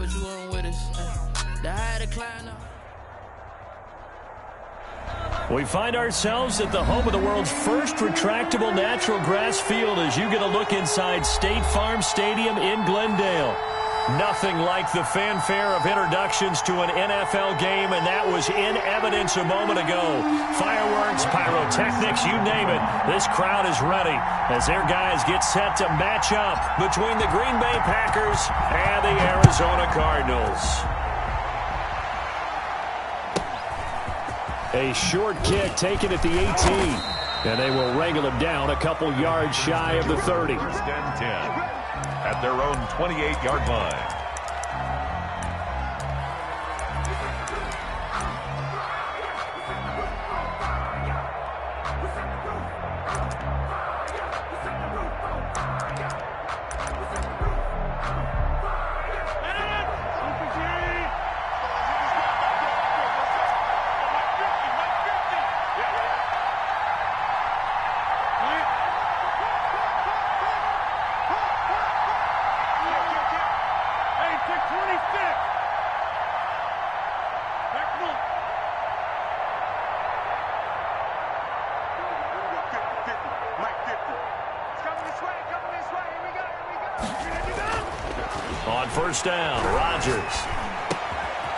what you want with us. The higher the climb up. We find ourselves at the home of the world's first retractable natural grass field as you get a look inside State Farm Stadium in Glendale. Nothing like the fanfare of introductions to an NFL game, and that was in evidence a moment ago. Fireworks, pyrotechnics, you name it. This crowd is ready as their guys get set to match up between the Green Bay Packers and the Arizona Cardinals. A short kick taken at the 18, and they will wrangle him down a couple yards shy of the 30. First and 10 at their own 28-yard line. On first down, Rodgers.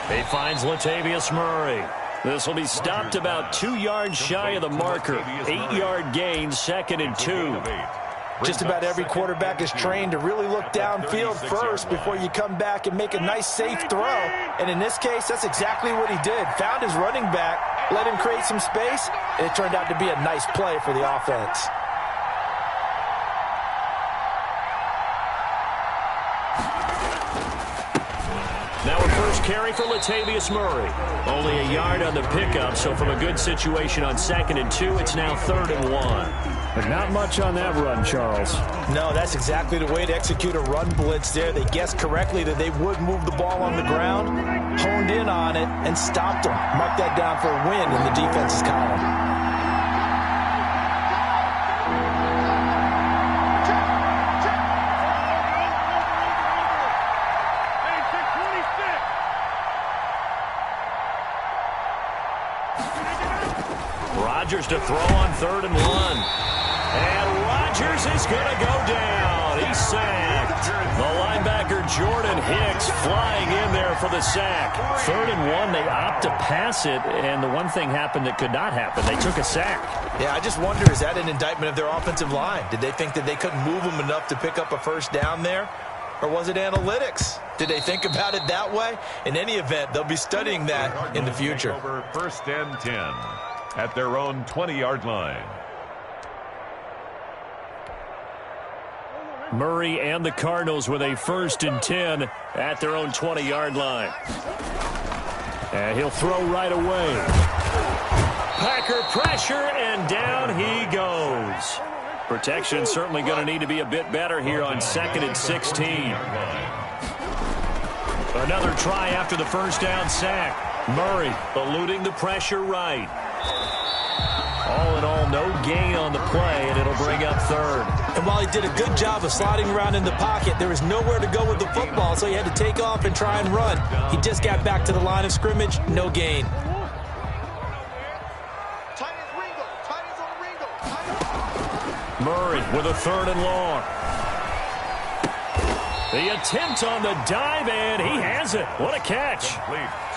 He finds Latavius Murray. This will be stopped about 2 yards shy of the marker. 8-yard gain, 2nd and 2. Just about every quarterback is trained to really look downfield first before you come back and make a nice, safe throw. And in this case, that's exactly what he did. Found his running back, let him create some space, and it turned out to be a nice play for the offense. Now a first carry for Latavius Murray. Only a yard on the pickup, so from a good situation on 2nd and 2, it's now 3rd and 1. But not much on that run, Charles. No, that's exactly the way to execute a run blitz there. They guessed correctly that they would move the ball on the ground, honed in on it, and stopped them. Mark that down for a win in the defense's column. Rodgers to throw on 3rd and 1. And Rodgers is going to go down. He's sacked. The linebacker Jordan Hicks flying in there for the sack. 3rd and 1, they opt to pass it, and the one thing happened that could not happen. They took a sack. Yeah, I just wonder, is that an indictment of their offensive line? Did they think that they couldn't move them enough to pick up a first down there? Or was it analytics? Did they think about it that way? In any event, they'll be studying that in the future. Over 1st and 10 at their own 20-yard line. Murray and the Cardinals with a 1st and 10 at their own 20-yard line. And he'll throw right away. Packer pressure, and down he goes. Protection certainly going to need to be a bit better here on 2nd and 16. Another try after the first down sack. Murray eluding the pressure right. All in all, no gain on the play, and it'll bring up 3rd. And while he did a good job of sliding around in the pocket, there was nowhere to go with the football, so he had to take off and try and run. He just got back to the line of scrimmage, no gain. Murray with a 3rd and long. The attempt on the dive, and he has it. What a catch.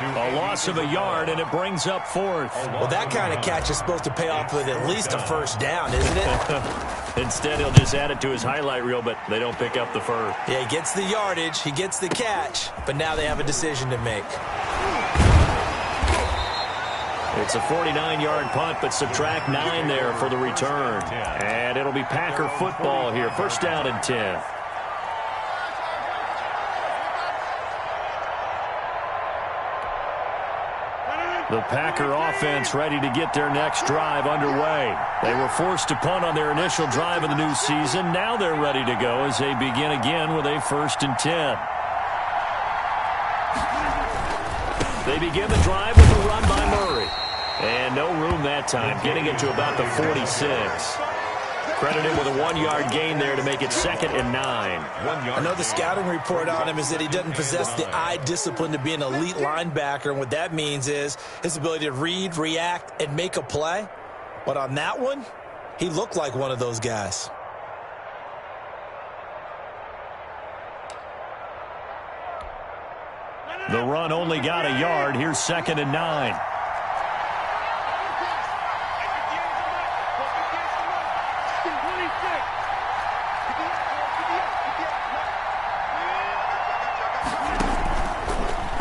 A loss of a yard, and it brings up 4th. Well, that kind of catch is supposed to pay off with at least a first down, isn't it? Instead, he'll just add it to his highlight reel, but they don't pick up the first. Yeah, he gets the yardage, he gets the catch, but now they have a decision to make. It's a 49-yard punt, but subtract 9 there for the return. And it'll be Packer football here. 1st down and 10. The Packer offense ready to get their next drive underway. They were forced to punt on their initial drive of the new season. Now they're ready to go as they begin again with a 1st and 10. They begin the drive with a run by Murray. And no room that time, getting it to about the 46. Credit him with a 1-yard gain there to make it 2nd and 9. Another scouting report on him is that he doesn't possess the eye discipline to be an elite linebacker, and what that means is his ability to read, react, and make a play. But on that one, he looked like one of those guys. The run only got a yard. Here's 2nd and 9.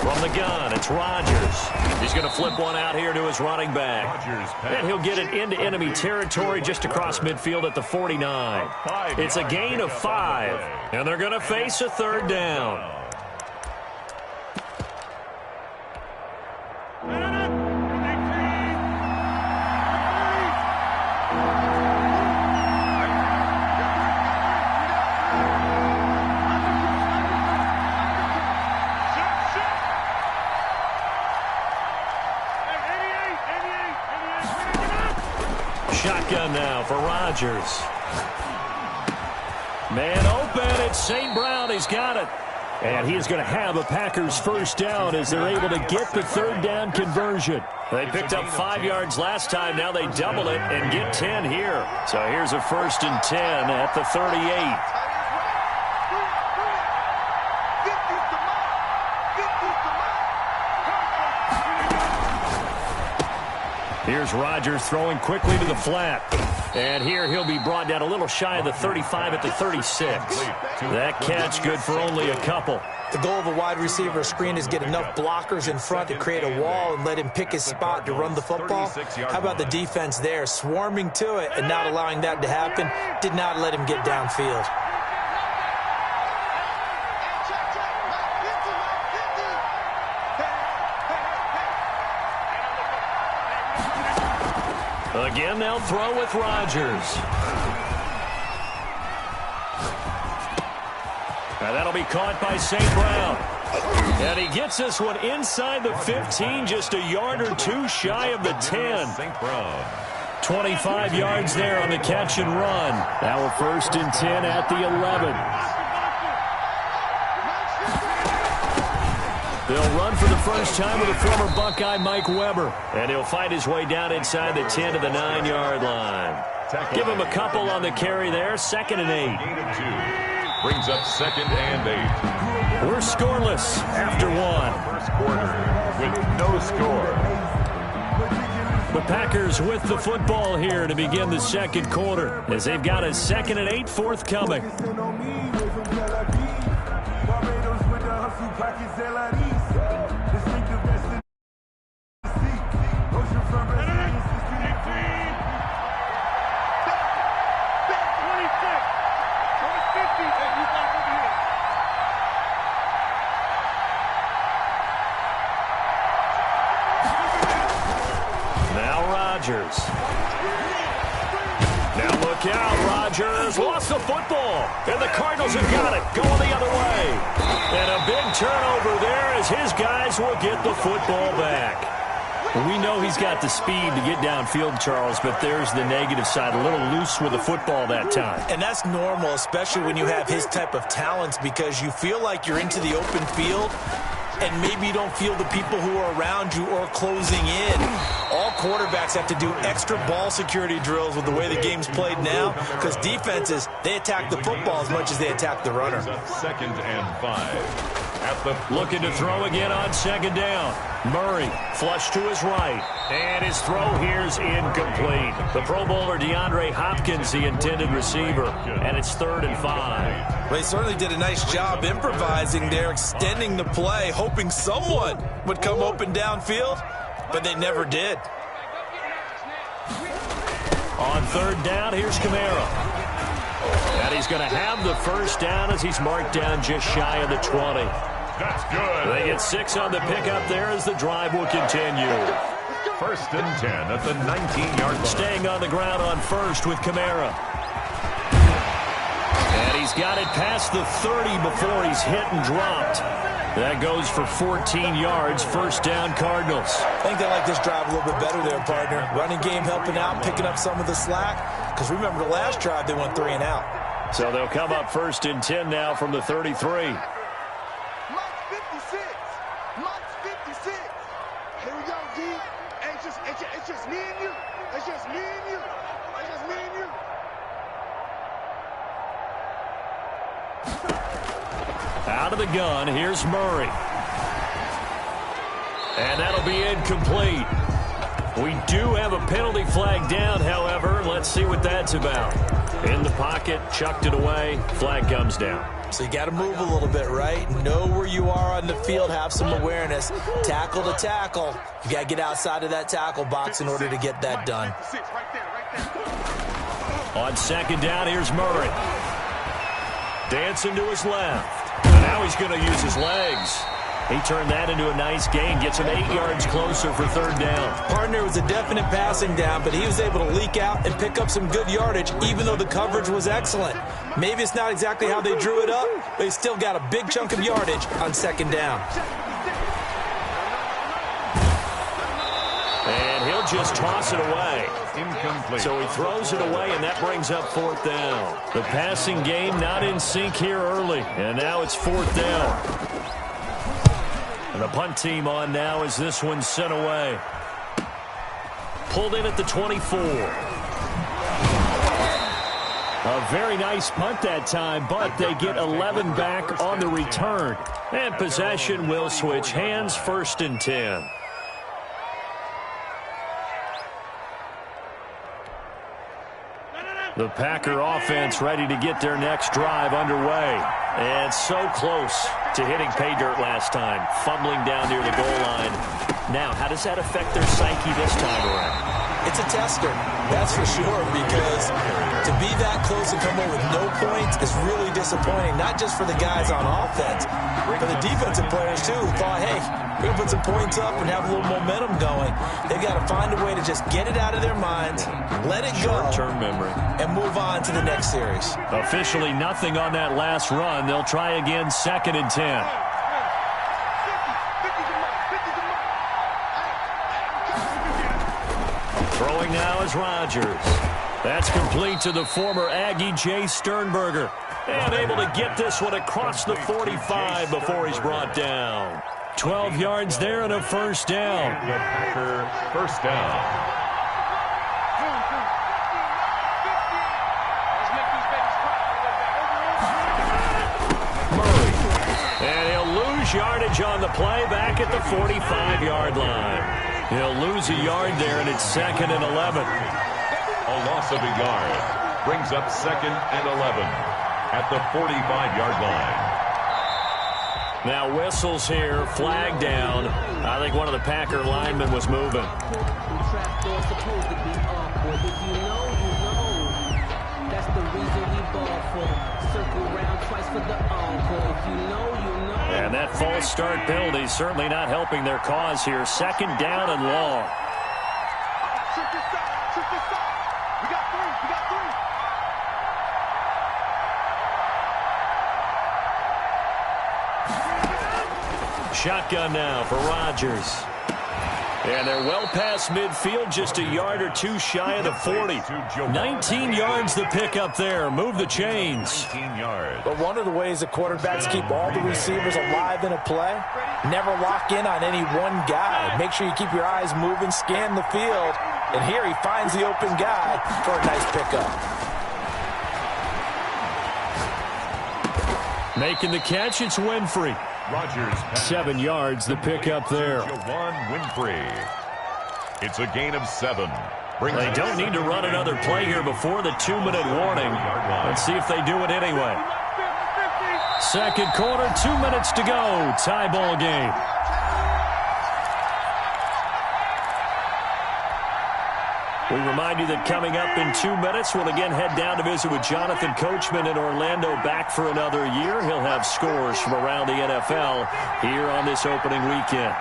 From the gun, it's Rodgers. He's going to flip one out here to his running back. And he'll get it into enemy territory just across midfield at the 49. It's a gain of 5, and they're going to face a 3rd down. Shotgun now for Rodgers. Man open, it's St. Brown. He's got it. And he is going to have a Packers 1st down as they're able to get the 3rd down conversion. They picked up 5 yards last time. Now they double it and get 10 here. So here's a 1st and 10 at the 38. Here's Rodgers throwing quickly to the flat. And here he'll be brought down a little shy of the 35 at the 36. That catch good for only a couple. The goal of a wide receiver screen is get enough blockers in front to create a wall and let him pick his spot to run the football. How about the defense there, swarming to it and not allowing that to happen? Did not let him get downfield. Again, they'll throw with Rodgers. Now that'll be caught by St. Brown. And he gets this one inside the 15, just a yard or 2 shy of the 10. 25 yards there on the catch and run. Now a 1st and 10 at the 11. They'll run for the first time with a former Buckeye, Mike Weber. And he'll fight his way down inside the 10 to the 9-yard line. Give him a couple on the carry there. 2nd and 8. Brings up 2nd and 8. We're scoreless after 1. First quarter with no score. The Packers with the football here to begin the 2nd quarter as they've got a 2nd and 8 forthcoming. Rodgers. Now look out, Rodgers lost the football, and the Cardinals have got it, going the other way. And a big turnover there as his guys will get the football back. We know he's got the speed to get downfield, Charles, but there's the negative side, a little loose with the football that time. And that's normal, especially when you have his type of talents, because you feel like you're into the open field, and maybe you don't feel the people who are around you or closing in. All quarterbacks have to do extra ball security drills with the way the game's played now, because defenses, they attack the football as much as they attack the runner. 2nd and 5. Looking to throw again on 2nd down. Murray flush to his right. And his throw here's incomplete. The Pro Bowler DeAndre Hopkins, the intended receiver. And it's 3rd and 5. Well, he certainly did a nice job improvising there, extending the play, hoping someone would come open downfield, but they never did. On 3rd down, here's Kamara. And he's going to have the 1st down as he's marked down just shy of the 20. That's good. They get 6 on the pickup there as the drive will continue. 1st and 10 at the 19-yard line. Staying on the ground on 1st with Kamara. And he's got it past the 30 before he's hit and dropped. That goes for 14 yards, first down Cardinals. I think they like this drive a little bit better there, partner. Running game helping out, picking up some of the slack. Because remember, the last drive, they went 3 and out. So they'll come up first and 10 now from the 33. It's just me and you. It's just me and you. It's just me and you. Out of the gun, here's Murray. And that'll be incomplete. We do have a penalty flag down, however. Let's see what that's about. In the pocket, chucked it away, flag comes down. So you got to move a little bit, right? Know where you are on the field, have some awareness. Tackle to tackle. You got to get outside of that tackle box in order to get that done. On second down, here's Murray. Dancing to his left. And now he's going to use his legs. He turned that into a nice gain, gets him 8 yards closer for third down. Partner was a definite passing down, but he was able to leak out and pick up some good yardage, even though the coverage was excellent. Maybe it's not exactly how they drew it up, but he still got a big chunk of yardage on second down. And he'll just toss it away. Incomplete. So he throws it away, and that brings up fourth down. The passing game not in sync here early, and now it's fourth down. And the punt team on now as this one's sent away. Pulled in at the 24. A very nice punt that time, but they get 11 back on the return. And possession will switch hands, first and 10. The Packer offense ready to get their next drive underway. And so close to hitting pay dirt last time, fumbling down near the goal line. Now, how does that affect their psyche this time around? It's a tester, that's for sure, because to be that close and come away with no points is really disappointing, not just for the guys on offense, but the defensive players, too, who thought, hey, we're going to put some points up and have a little momentum going. They've got to find a way to just get it out of their minds, let it go, short-term memory, and move on to the next series. Officially nothing on that last run. They'll try again, second and 10. Throwing now is Rodgers. That's complete to the former Aggie Jay Sternberger. And able to get this one across the 45 before he's brought down. 12 yards there and a first down. The Packer first down. Murray. And he'll lose yardage on the play back at the 45-yard line. He'll lose a yard there, and it's second and 11. A loss of a yard brings up second and 11 at the 45-yard line. Now whistles here, flag down. I think one of the Packer linemen was moving. And that false start penalty certainly not helping their cause here. Second down and long. Shotgun now for Rodgers. And they're well past midfield, just a yard or two shy of the 40. 19 yards the pick up there. Move the chains. 19 yards. But one of the ways the quarterbacks keep all the receivers alive in a play, never lock in on any one guy. Make sure you keep your eyes moving, scan the field. And here he finds the open guy for a nice pickup. Making the catch, it's Winfrey. Rodgers. 7 yards, the pickup there. Juwan Winfrey. It's a gain of 7. They don't need to run another play here before the 2-minute warning. Let's see if they do it anyway. Second quarter, 2 minutes to go. Tie ball game. We remind you that coming up in 2 minutes, we'll again head down to visit with Jonathan Coachman in Orlando, back for another year. He'll have scores from around the NFL here on this opening weekend.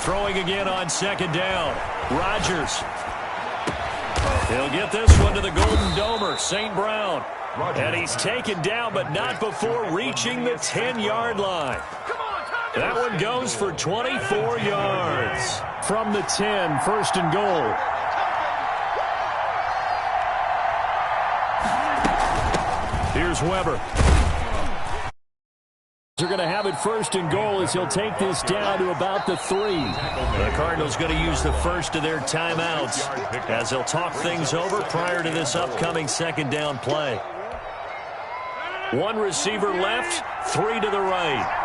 Throwing again on second down. Rodgers. He'll get this one to the Golden Domer, St. Brown. And he's taken down, but not before reaching the 10-yard line. That one goes for 24 yards. From the 10, first and goal. Here's Weber. They're going to have it first and goal as he'll take this down to about the 3. The Cardinals going to use the first of their timeouts as they'll talk things over prior to this upcoming second down play. One receiver left, 3 to the right.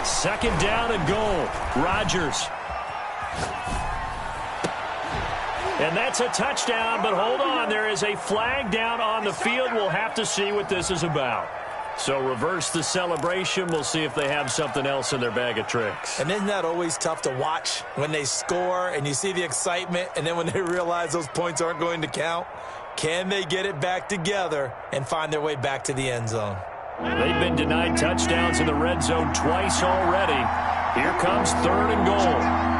Second down and goal. Rodgers. And that's a touchdown, but hold on. There is a flag down on the field. We'll have to see what this is about. So reverse the celebration. We'll see if they have something else in their bag of tricks. And isn't that always tough to watch when they score and you see the excitement, and then when they realize those points aren't going to count? Can they get it back together and find their way back to the end zone? They've been denied touchdowns in the red zone twice already. Here comes third and goal.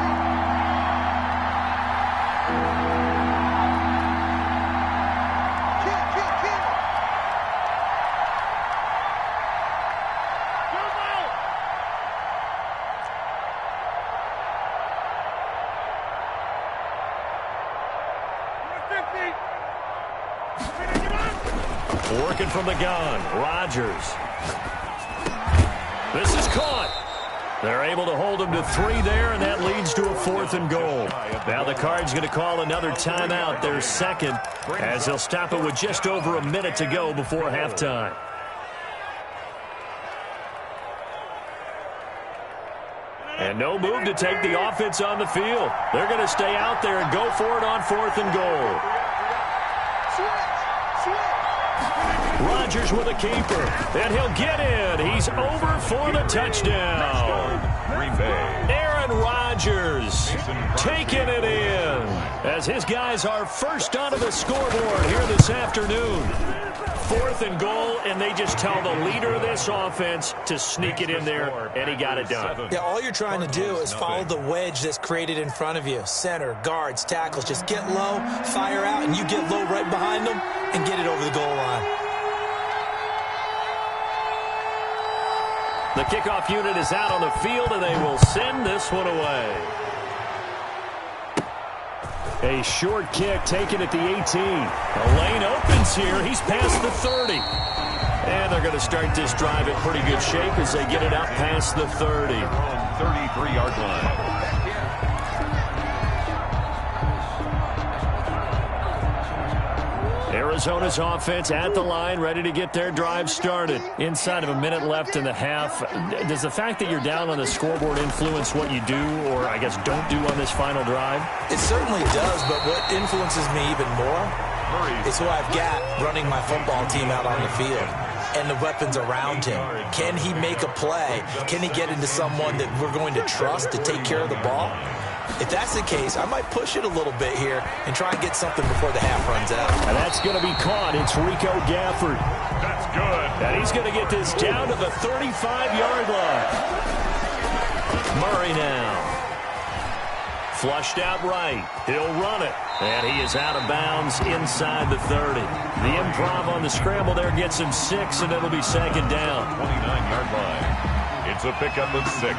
Working from the gun, Rodgers. This is caught. They're able to hold him to 3 there, and that leads to a 4th and goal. Now the Cards going to call another timeout, their second, as they'll stop it with just over a minute to go before halftime. And no move to take the offense on the field. They're going to stay out there and go for it on 4th and goal. Rodgers with a keeper, and he'll get in. He's over for the touchdown. Aaron Rodgers taking it in as his guys are first onto the scoreboard here this afternoon. 4th and goal, and they just tell the leader of this offense to sneak it in there, and he got it done. Yeah, all you're trying to do is follow the wedge that's created in front of you. Center, guards, tackles, just get low, fire out, and you get low right behind them and get it over the goal line. The kickoff unit is out on the field, and they will send this one away. A short kick taken at the 18. The lane opens here. He's past the 30. And they're going to start this drive in pretty good shape as they get it out past the 30. 33-yard line. Arizona's offense at the line, ready to get their drive started. Inside of a minute left in the half. Does the fact that you're down on the scoreboard influence what you do, or I guess don't do on this final drive? It certainly does, but what influences me even more is who I've got running my football team out on the field and the weapons around him. Can he make a play? Can he get into someone that we're going to trust to take care of the ball? If that's the case, I might push it a little bit here and try and get something before the half runs out. And that's going to be caught. It's Rico Gafford. That's good. And he's going to get this down to the 35-yard line. Murray now. Flushed out right. He'll run it. And he is out of bounds inside the 30. The improv on the scramble there gets him 6, and it'll be second down. 29-yard line. It's a pickup of 6.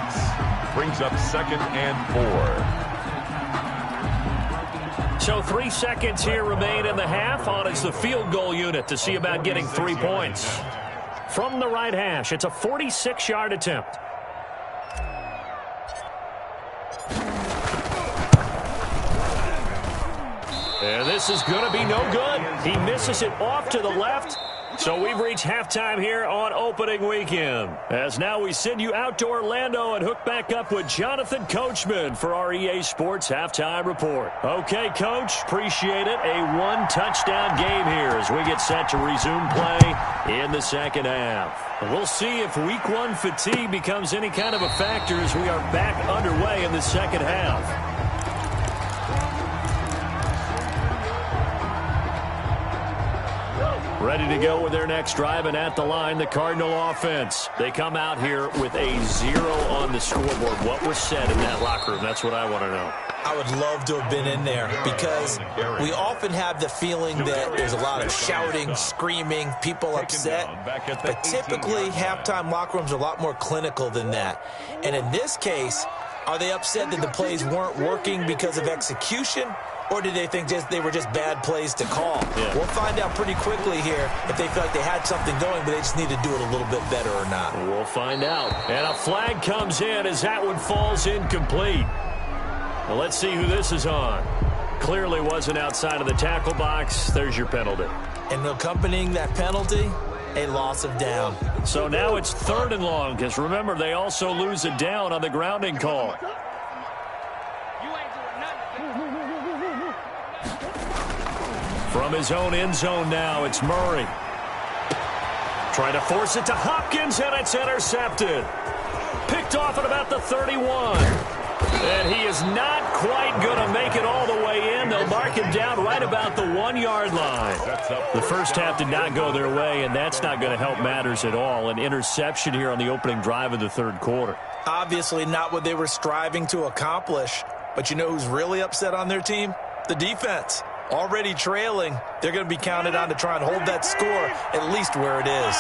Brings up 2nd and 4. So 3 seconds here remain in the half on as the field goal unit to see about getting 3 points. From the right hash, it's a 46-yard attempt. And this is going to be no good. He misses it off to the left. So we've reached halftime here on opening weekend. As now we send you out to Orlando and hook back up with Jonathan Coachman for our EA Sports Halftime Report. Okay, Coach, appreciate it. A 1-touchdown game here as we get set to resume play in the second half. We'll see if Week 1 fatigue becomes any kind of a factor as we are back underway in the second half. Ready to go with their next drive, and at the line, the Cardinal offense. They come out here with a 0 on the scoreboard. What was said in that locker room? That's what I want to know. I would love to have been in there because we often have the feeling that there's a lot of shouting, screaming, people upset. But typically, halftime locker rooms are a lot more clinical than that. And in this case, are they upset that the plays weren't working because of execution? Or did they think they were just bad plays to call? Yeah. We'll find out pretty quickly here if they feel like they had something going, but they just need to do it a little bit better or not. We'll find out. And a flag comes in as that one falls incomplete. Well, let's see who this is on. Clearly wasn't outside of the tackle box. There's your penalty. And accompanying that penalty, a loss of down. So now it's 3rd and long, because remember, they also lose a down on the grounding call. From his own end zone now, it's Murray. Trying to force it to Hopkins, and it's intercepted. Picked off at about the 31. And he is not quite going to make it all the way in. They'll mark him down right about the 1-yard line. The first half did not go their way, and that's not going to help matters at all. An interception here on the opening drive of the 3rd quarter. Obviously not what they were striving to accomplish. But you know who's really upset on their team? The defense. Already trailing, they're going to be counted on to try and hold that score at least where it is.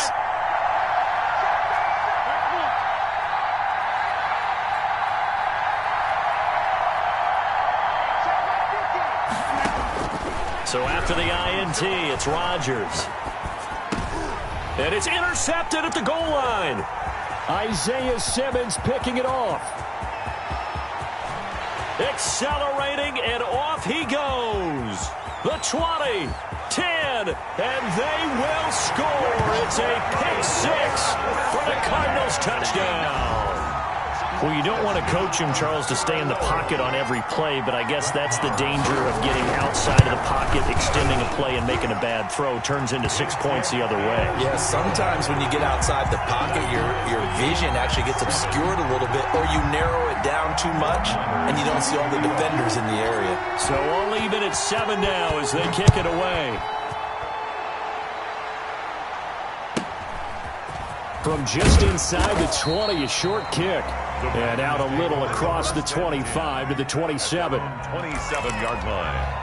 So after the INT, it's Rodgers. And it's intercepted at the goal line. Isaiah Simmons picking it off. Accelerating, and off he goes. The 20, 10, and they will score. It's a pick 6 for the Cardinals touchdown. Well, you don't want to coach him, Charles, to stay in the pocket on every play, but I guess that's the danger of getting outside of the pocket, extending a play, and making a bad throw. Turns into 6 points the other way. Yeah, sometimes when you get outside the pocket, your vision actually gets obscured a little bit, or you narrow it down too much, and you don't see all the defenders in the area. So all even at 7 now as they kick it away. From just inside the 20, a short kick. And out a little across the 25 to the 27. 27-yard line.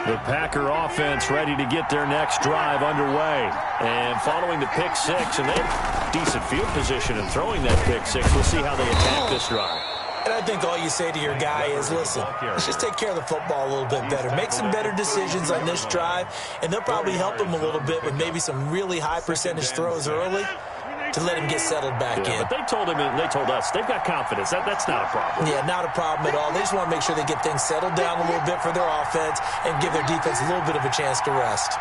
The Packer offense ready to get their next drive underway. And following the pick 6, and they have decent field position in throwing that pick 6. We'll see how they attack this drive. And I think all you say to your guy is, listen, let's just take care of the football a little bit better. Make some better decisions on this drive, and they'll probably help him a little bit with maybe some really high percentage throws early to let him get settled back in. But they told him, and they told us, they've got confidence. That's not a problem. Yeah, not a problem at all. They just want to make sure they get things settled down a little bit for their offense and give their defense a little bit of a chance to rest.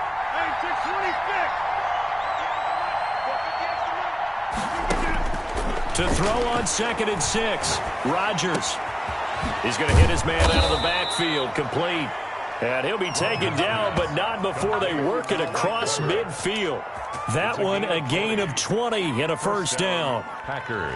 To throw on 2nd and 6, Rodgers. He's going to hit his man out of the backfield, complete. And he'll be taken down, but not before they work it across midfield. That one, a gain of 20 and a first down. Packers.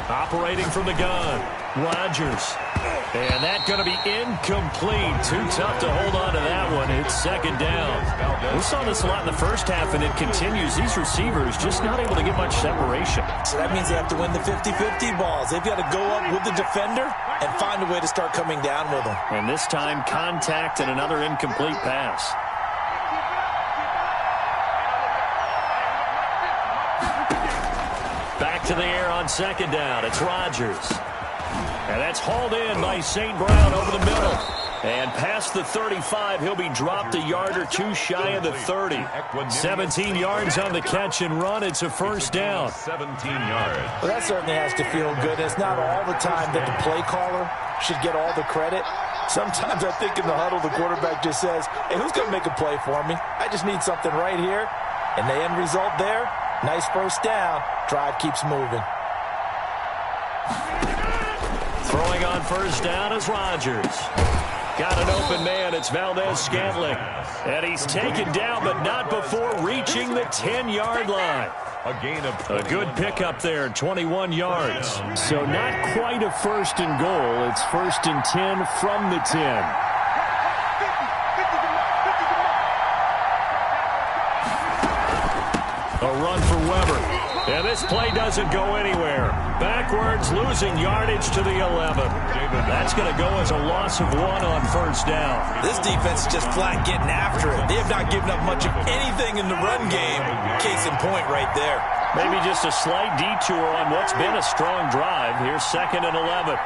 Operating from the gun, Rodgers. And that's going to be incomplete. Too tough to hold on to that one. It's 2nd down. We saw this a lot in the first half, and it continues. These receivers just not able to get much separation. So that means they have to win the 50-50 balls. They've got to go up with the defender and find a way to start coming down with them. And this time, contact and another incomplete pass. Back to the air on 2nd down. It's Rodgers. And that's hauled in by St. Brown over the middle. And past the 35, he'll be dropped a yard or two shy of the 30. 17 yards on the catch and run. It's a first down. 17 yards. Well, that certainly has to feel good. It's not all the time that the play caller should get all the credit. Sometimes I think in the huddle, the quarterback just says, hey, who's going to make a play for me? I just need something right here. And the end result there, nice first down. Drive keeps moving. Throwing on first down is Rodgers. Got an open man. It's Valdez-Scantling. And he's taken down, but not before reaching the 10-yard line. A gain of a good pickup there, 21 yards. So not quite a first and goal. It's first and 10 from the 10. A run for Weber. And this play doesn't go anywhere. Backwards, losing yardage to the 11. That's going to go as a loss of 1 on first down. This defense is just flat getting after it. They have not given up much of anything in the run game. Case in point right there. Maybe just a slight detour on what's been a strong drive. Here's 2nd and 11.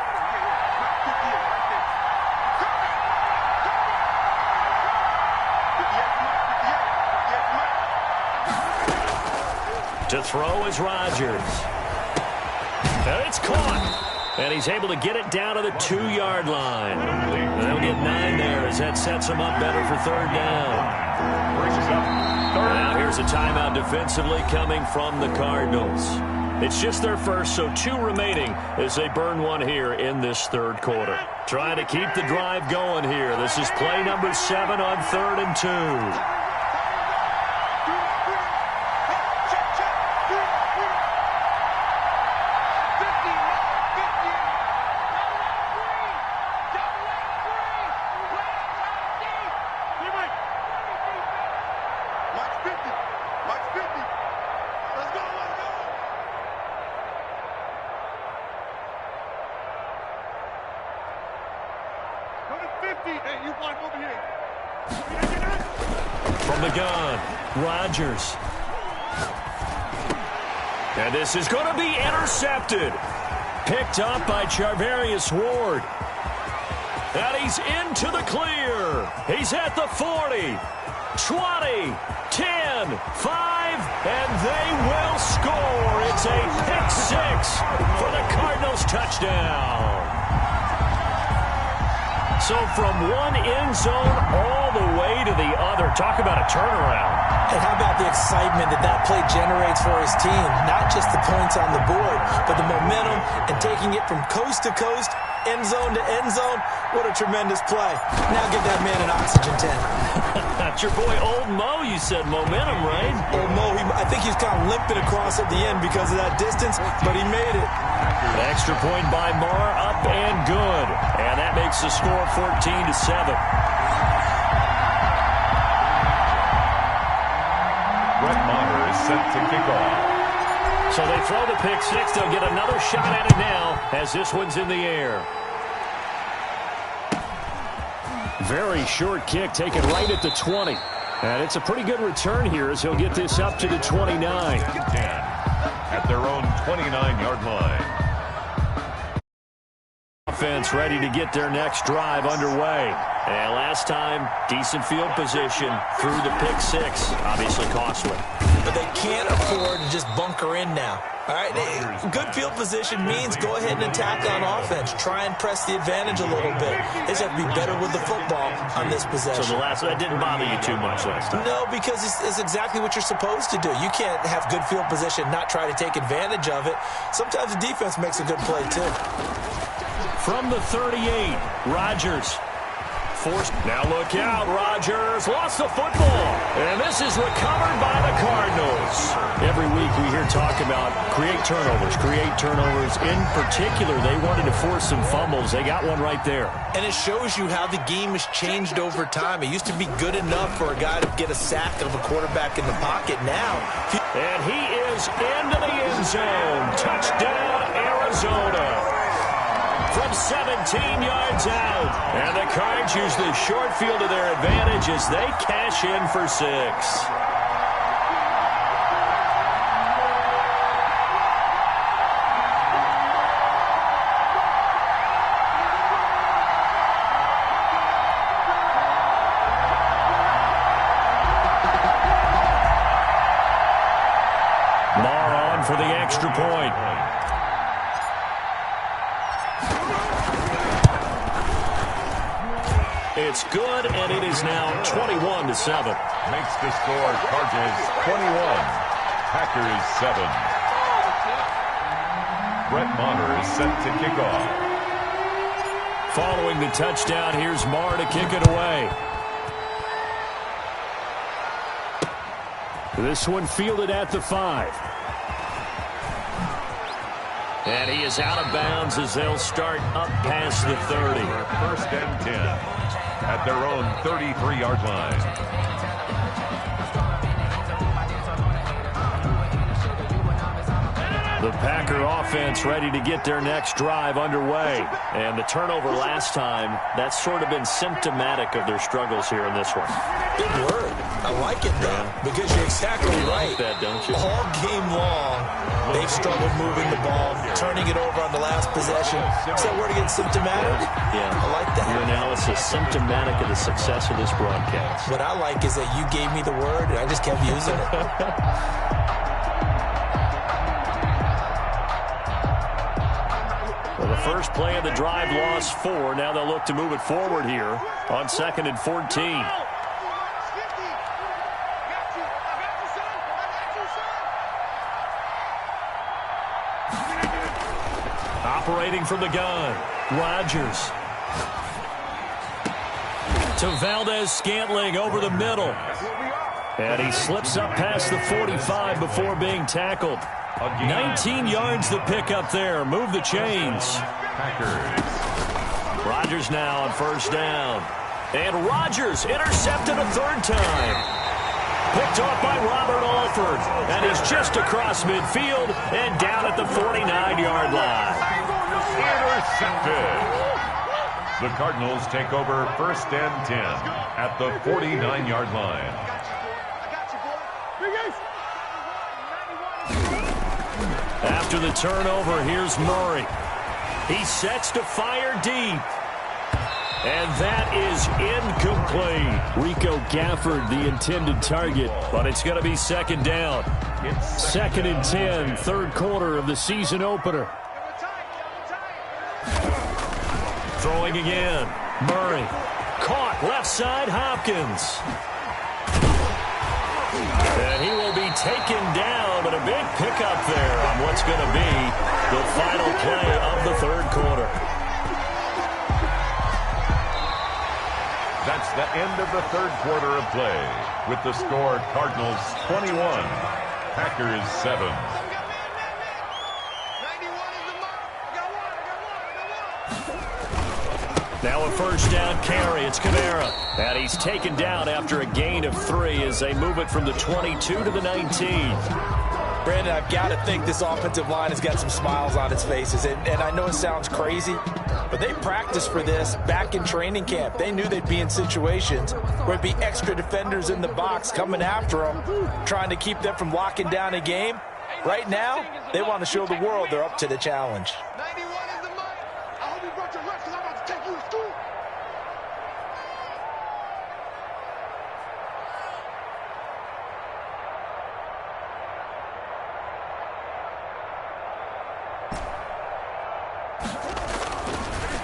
To throw is Rodgers. And it's caught. And he's able to get it down to the 2-yard line. And they'll get 9 there as that sets him up better for 3rd down. Now here's a timeout defensively coming from the Cardinals. It's just their first, so 2 remaining as they burn 1 here in this 3rd quarter. Trying to keep the drive going here. This is play number 7 on 3rd and 2. From the gun, Rodgers. And this is going to be intercepted. Picked up by Charvarius Ward. And he's into the clear. He's at the 40, 20, 10, 5, and they will score. It's a pick 6 for the Cardinals touchdown. So from one end zone all the way to the other. Talk about a turnaround. And how about the excitement that that play generates for his team? Not just the points on the board, but the momentum and taking it from coast to coast, end zone to end zone. What a tremendous play. Now give that man an oxygen tank. That's your boy Old Mo. You said momentum, right? Old Mo, I think he was kind of limping across at the end because of that distance, but he made it. An extra point by Marr, up and good. And that makes the score 14-7. Brett Maher is set to kick off. So they throw the pick 6. They'll get another shot at it now as this one's in the air. Very short kick taken right at the 20. And it's a pretty good return here as he'll get this up to the 29. At their own 29-yard line. Offense ready to get their next drive underway. And last time, decent field position through the pick 6. Obviously costly. But they can't afford to just bunker in now. All right, good field position means go ahead and attack on offense. Try and press the advantage a little bit. They just have to be better with the football on this possession. So that didn't bother you too much last time? No, because it's exactly what you're supposed to do. You can't have good field position, not try to take advantage of it. Sometimes the defense makes a good play, too. From the 38, Rodgers. Forced. Now look out, Rodgers lost the football. And this is recovered by the Cardinals. Every week we hear talk about create turnovers. In particular, they wanted to force some fumbles. They got one right there. And it shows you how the game has changed over time. It used to be good enough for a guy to get a sack of a quarterback in the pocket. Now. And he is into the end zone. Touchdown, Arizona. From 17 yards out. And the Cards use the short field to their advantage as they cash in for 6. Marr on for the extra point. It's good, and it is now 21-7. Makes the score Chargers 21, Packers 7. Brett Maher is set to kick off. Following the touchdown, here's Maher to kick it away. This one fielded at the 5. And he is out of bounds as they'll start up past the 30. First and 10 at their own 33-yard line. The Packer offense ready to get their next drive underway. And the turnover last time, that's sort of been symptomatic of their struggles here in this one. Good word. I like it, though, because you're exactly right. You like that, don't you? All game long, they've struggled moving the ball, turning it over on the last possession. Is that word again, symptomatic? Yeah. I like that. Your analysis, symptomatic of the success of this broadcast. What I like is that you gave me the word, and I just kept using it. Well, the first play of the drive lost 4. Now they'll look to move it forward here on 2nd and 14. Operating from the gun, Rodgers. To Valdez-Scantling over the middle. And he slips up past the 45 before being tackled. 19 yards the pick up there. Move the chains. Packers. Rodgers now on first down. And Rodgers intercepted a 3rd time. Picked off by Robert Alford. And he's just across midfield and down at the 49-yard line. Intercepted. The Cardinals take over 1st and 10 at the 49-yard line. After the turnover, here's Murray. He sets to fire deep. And that is incomplete. Rico Gafford, the intended target, but it's going to be 2nd down. 2nd and 10, 3rd quarter of the season opener. Throwing again. Murray. Caught left side, Hopkins. And he will be taken down, but a big pickup there on what's going to be the final play of the 3rd quarter. That's the end of the 3rd quarter of play. With the score, Cardinals 21, Packers 7. Now a first down carry. It's Kamara. And he's taken down after a gain of 3 as they move it from the 22 to the 19. Brandon, I've got to think this offensive line has got some smiles on its faces. And I know it sounds crazy, but they practiced for this back in training camp. They knew they'd be in situations where it'd be extra defenders in the box coming after them, trying to keep them from locking down a game. Right now, they want to show the world they're up to the challenge. 91 is the money. I hope you brought your lunch because I'm about to take you to school.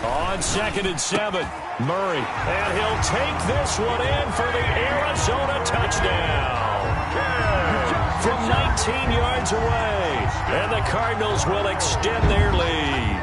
On 2nd and 7, Murray. And he'll take this one in for the Arizona touchdown. From 19 yards away. And the Cardinals will extend their lead.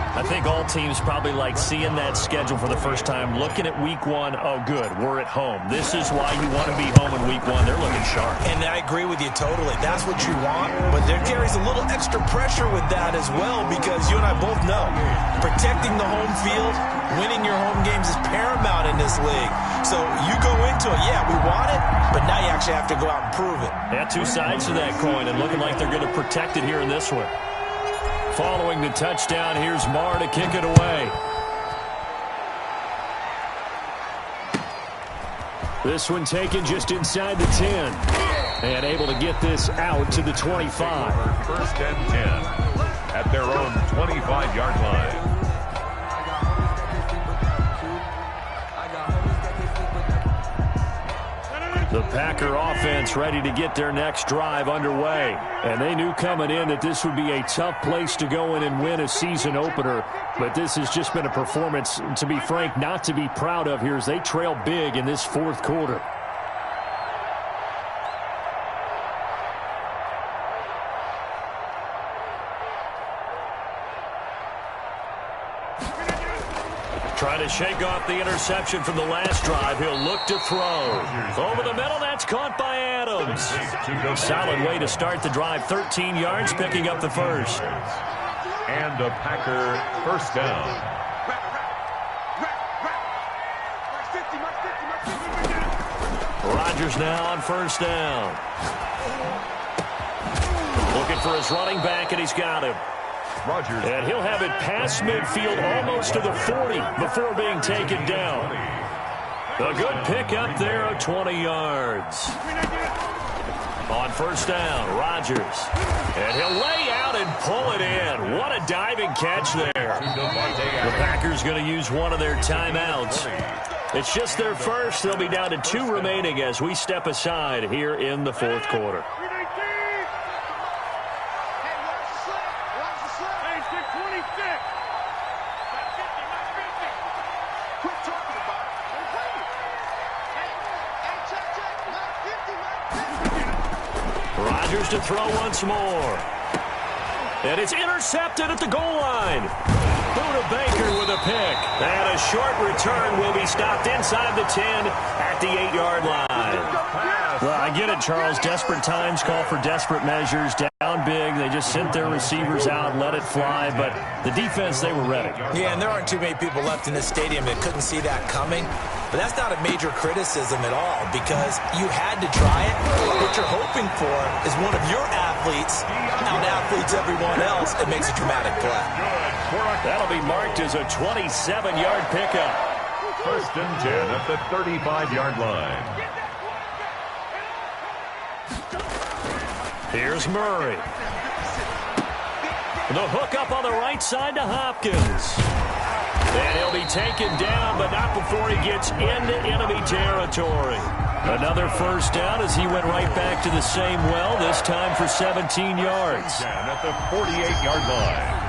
I think all teams probably like seeing that schedule for the first time, looking at week 1. Oh, good, we're at home. This is why you want to be home in week 1. They're looking sharp. And I agree with you totally. That's what you want. But there carries a little extra pressure with that as well, because you and I both know protecting the home field, winning your home games is paramount in this league. So you go into it, yeah, we want it, but now you actually have to go out and prove it. Yeah, 2 sides to that coin, and looking like they're going to protect it here in this one. Following the touchdown, here's Maher to kick it away. This one taken just inside the 10. And able to get this out to the 25. 1st and 10 at their own 25-yard line. The Packer offense ready to get their next drive underway. And they knew coming in that this would be a tough place to go in and win a season opener. But this has just been a performance, to be frank, not to be proud of here as they trail big in this 4th quarter. shake off the interception from the last drive. He'll look to throw. Over the middle, that's caught by Adams. Solid way to start the drive. 13 yards, picking up the first. And a Packer first down. Rodgers now on first down. Looking for his running back, and he's got him. Rodgers. And he'll have it past midfield almost to the 40 before being taken down. A good pickup there of 20 yards. On first down, Rodgers. And he'll lay out and pull it in. What a diving catch there. The Packers going to use one of their timeouts. It's just their first. They'll be down to 2 remaining as we step aside here in the fourth quarter. Rodgers to throw once more. And it's intercepted at the goal line. Buda Baker with a pick. And a short return will be stopped inside the 10 at the 8-yard line. Well, I get it, Charles. Desperate times call for desperate measures. Down big. They just sent their receivers out and let it fly. But the defense, they were ready. Yeah, and there aren't too many people left in this stadium that couldn't see that coming. But that's not a major criticism at all because you had to try it. What you're hoping for is one of your athletes out-athletes everyone else and makes a dramatic play. That'll be marked as a 27-yard pickup. First and 10 at the 35-yard line. Here's Murray. The hook up on the right side to Hopkins. And he'll be taken down, but not before he gets into enemy territory. Another first down as he went right back to the same well, this time for 17 yards. Down at the 48-yard line.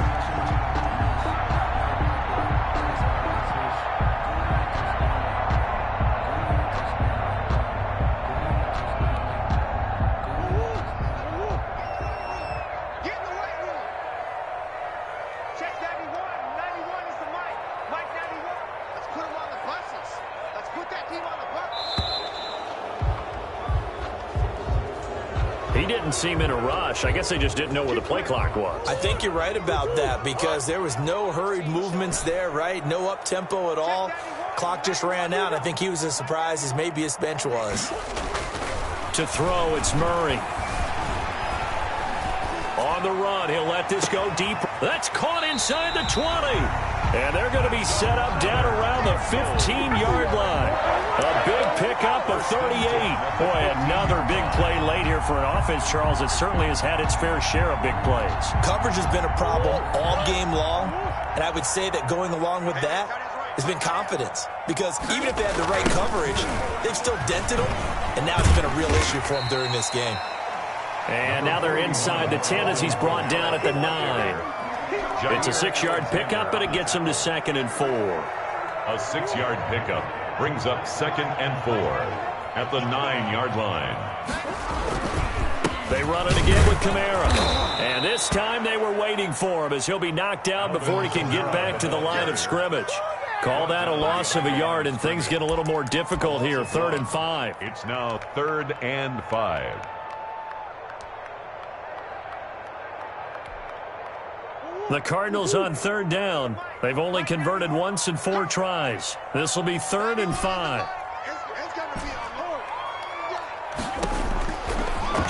He didn't seem in a rush. I guess they just didn't know where the play clock was. I think you're right about that because there was no hurried movements there, right? No up-tempo at all. Clock just ran out. I think he was as surprised as maybe his bench was. To throw, it's Murray. On the run, he'll let this go deep. That's caught inside the 20. And they're going to be set up down around the 15-yard line. A big pickup of 38. Boy, another big play late here for an offense, Charles. It certainly has had its fair share of big plays. Coverage has been a problem all game long, and I would say that going along with that has been confidence. Because even if they had the right coverage, they've still dented them, and now it's been a real issue for them during this game. And now they're inside the 10 as he's brought down at the 9. It's a 6-yard pickup, but it gets him to 2nd and 4. A 6-yard pickup brings up 2nd and 4 at the 9-yard line. They run it again with Kamara. And this time they were waiting for him as he'll be knocked down before he can get back to the line of scrimmage. Call that a loss of a yard, and things get a little more difficult here. 3rd and 5. It's now 3rd and 5. The Cardinals on 3rd down. They've only converted once in 4 tries. This will be 3rd and 5.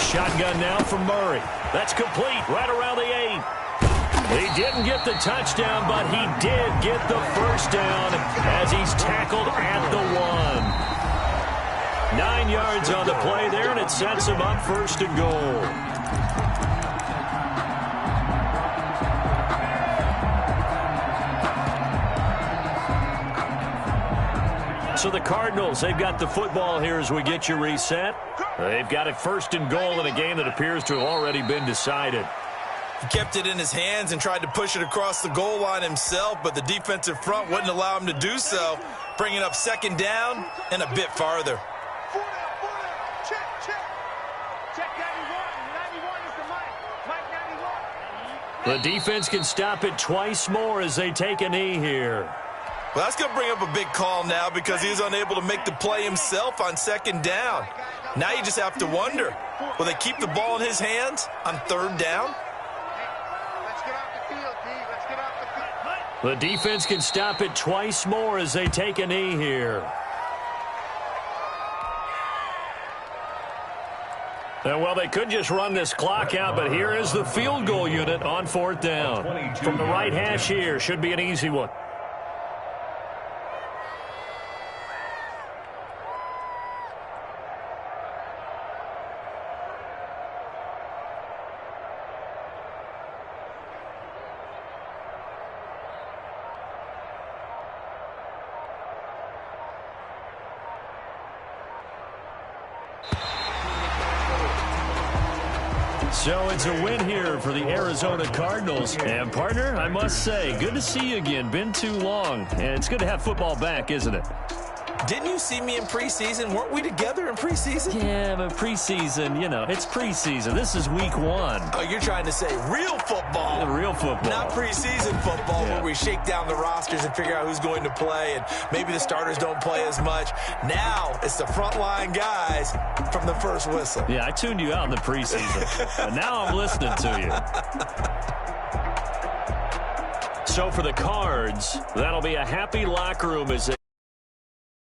Shotgun now from Murray. That's complete right around the 8. He didn't get the touchdown, but he did get the first down as he's tackled at the 1. 9 yards on the play there, and it sets him up 1st and goal. So the Cardinals, they've got the football here as we get you reset. They've got it 1st and goal in a game that appears to have already been decided. He kept it in his hands and tried to push it across the goal line himself, but the defensive front wouldn't allow him to do so, bringing up 2nd down and a bit farther. The defense can stop it twice more as they take a knee here. Well, that's going to bring up a big call now because he's unable to make the play himself on second down. Now you just have to wonder, will they keep the ball in his hands on third down? Let's get off the field, D. Let's get off the field. The defense can stop it twice more as they take a knee here. Well, they could just run this clock out, but here is the field goal unit on fourth down. From the right hash here, should be an easy one. So it's a win here for the Arizona Cardinals. And, partner, I must say, good to see you again. Been too long. And it's good to have football back, isn't it? Didn't you see me in preseason? Weren't we together in preseason? Yeah, but preseason, you know, it's preseason. This is week one. Oh, you're trying to say real football. Real football. Not preseason football Yeah. where we shake down the rosters and figure out who's going to play, and maybe the starters don't play as much. Now it's the frontline guys from the first whistle. Yeah, I tuned you out in the preseason. But now I'm listening to you. So for the Cards, that'll be a happy locker room as they